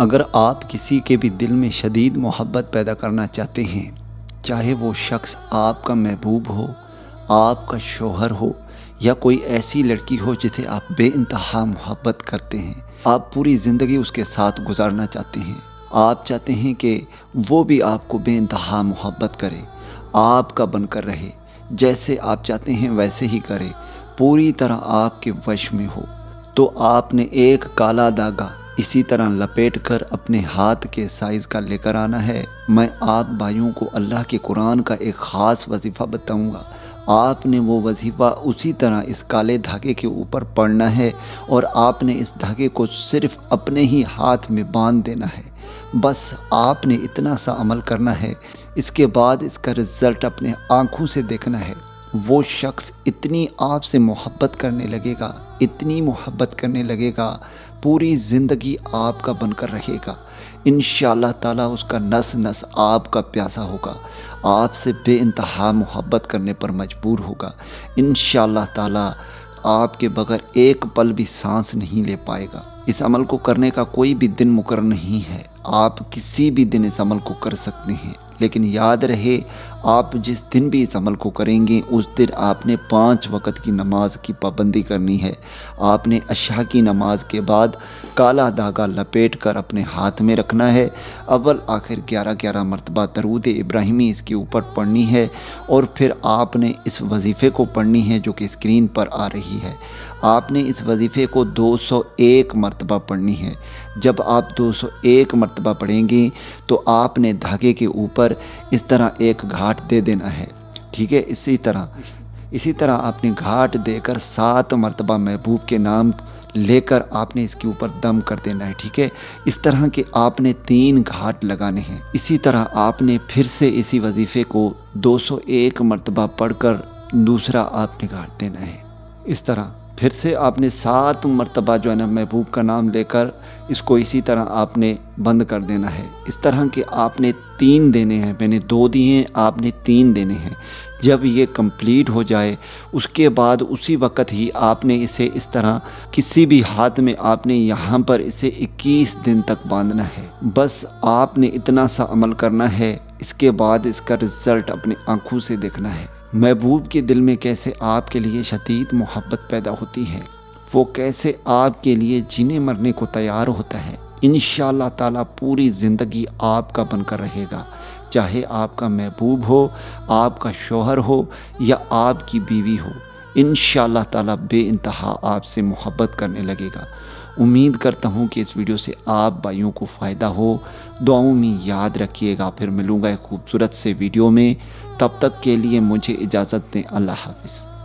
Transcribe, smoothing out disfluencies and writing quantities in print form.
اگر آپ کسی کے بھی دل میں شدید محبت پیدا کرنا چاہتے ہیں، چاہے وہ شخص آپ کا محبوب ہو، آپ کا شوہر ہو، یا کوئی ایسی لڑکی ہو جسے آپ بے انتہا محبت کرتے ہیں، آپ پوری زندگی اس کے ساتھ گزارنا چاہتے ہیں، آپ چاہتے ہیں کہ وہ بھی آپ کو بے انتہا محبت کرے، آپ کا بن کر رہے، جیسے آپ چاہتے ہیں ویسے ہی کرے، پوری طرح آپ کے وش میں ہو، تو آپ نے ایک کالا دھاگا اسی طرح لپیٹ کر اپنے ہاتھ کے سائز کا لے کر آنا ہے۔ میں آپ بھائیوں کو اللہ کے قرآن کا ایک خاص وظیفہ بتاؤں گا، آپ نے وہ وظیفہ اسی طرح اس کالے دھاگے کے اوپر پڑھنا ہے، اور آپ نے اس دھاگے کو صرف اپنے ہی ہاتھ میں باندھ دینا ہے۔ بس آپ نے اتنا سا عمل کرنا ہے، اس کے بعد اس کا رزلٹ اپنے آنکھوں سے دیکھنا ہے۔ وہ شخص اتنی آپ سے محبت کرنے لگے گا، اتنی محبت کرنے لگے گا، پوری زندگی آپ کا بن کر رہے گا۔ انشاءاللہ تعالیٰ اس کا نس نس آپ کا پیاسا ہوگا، آپ سے بے انتہا محبت کرنے پر مجبور ہوگا۔ انشاءاللہ تعالیٰ آپ کے بغیر ایک پل بھی سانس نہیں لے پائے گا۔ اس عمل کو کرنے کا کوئی بھی دن مقرر نہیں ہے، آپ کسی بھی دن اس عمل کو کر سکتے ہیں، لیکن یاد رہے آپ جس دن بھی اس عمل کو کریں گے اس دن آپ نے 5 وقت کی نماز کی پابندی کرنی ہے۔ آپ نے عشاء کی نماز کے بعد کالا دھاگا لپیٹ کر اپنے ہاتھ میں رکھنا ہے، اول آخر 11 مرتبہ درود ابراہیمی اس کے اوپر پڑھنی ہے، اور پھر آپ نے اس وظیفے کو پڑھنی ہے جو کہ اسکرین پر آ رہی ہے۔ آپ نے اس وظیفے کو 201 مرتبہ پڑھنی ہے۔ جب آپ 201 مرتبہ پڑھیں گے تو آپ نے دھاگے کے اوپر اس طرح ایک گھاٹ دے دینا ہے، ٹھیک ہے؟ اسی طرح آپ نے گھاٹ دے کر 7 مرتبہ محبوب کے نام لے کر آپ نے اس کے اوپر دم کر دینا ہے، ٹھیک ہے؟ اس طرح کے آپ نے 3 گھاٹ لگانے ہیں۔ اسی طرح آپ نے پھر سے اسی وظیفے کو 201 مرتبہ پڑھ کر دوسرا آپ نے گھاٹ دینا ہے۔ اس طرح پھر سے آپ نے 7 مرتبہ جو ہے نا محبوب کا نام لے کر اس کو اسی طرح آپ نے بند کر دینا ہے۔ اس طرح کے آپ نے 3 دینے ہیں، میں نے 2 دیے ہیں، آپ نے 3 دینے ہیں۔ جب یہ کمپلیٹ ہو جائے اس کے بعد اسی وقت ہی آپ نے اسے اس طرح کسی بھی ہاتھ میں آپ نے یہاں پر اسے 21 دن تک باندھنا ہے۔ بس آپ نے اتنا سا عمل کرنا ہے، اس کے بعد اس کا رزلٹ اپنی آنکھوں سے دیکھنا ہے۔ محبوب کے دل میں کیسے آپ کے لیے شدید محبت پیدا ہوتی ہے، وہ کیسے آپ کے لیے جینے مرنے کو تیار ہوتا ہے۔ انشاءاللہ تعالیٰ پوری زندگی آپ کا بن کر رہے گا، چاہے آپ کا محبوب ہو، آپ کا شوہر ہو، یا آپ کی بیوی ہو۔ انشاءاللہ تعالیٰ بے انتہا آپ سے محبت کرنے لگے گا۔ امید کرتا ہوں کہ اس ویڈیو سے آپ بھائیوں کو فائدہ ہو، دعاؤں میں یاد رکھیے گا۔ پھر ملوں گا ایک خوبصورت سے ویڈیو میں، تب تک کے لیے مجھے اجازت دیں۔ اللہ حافظ۔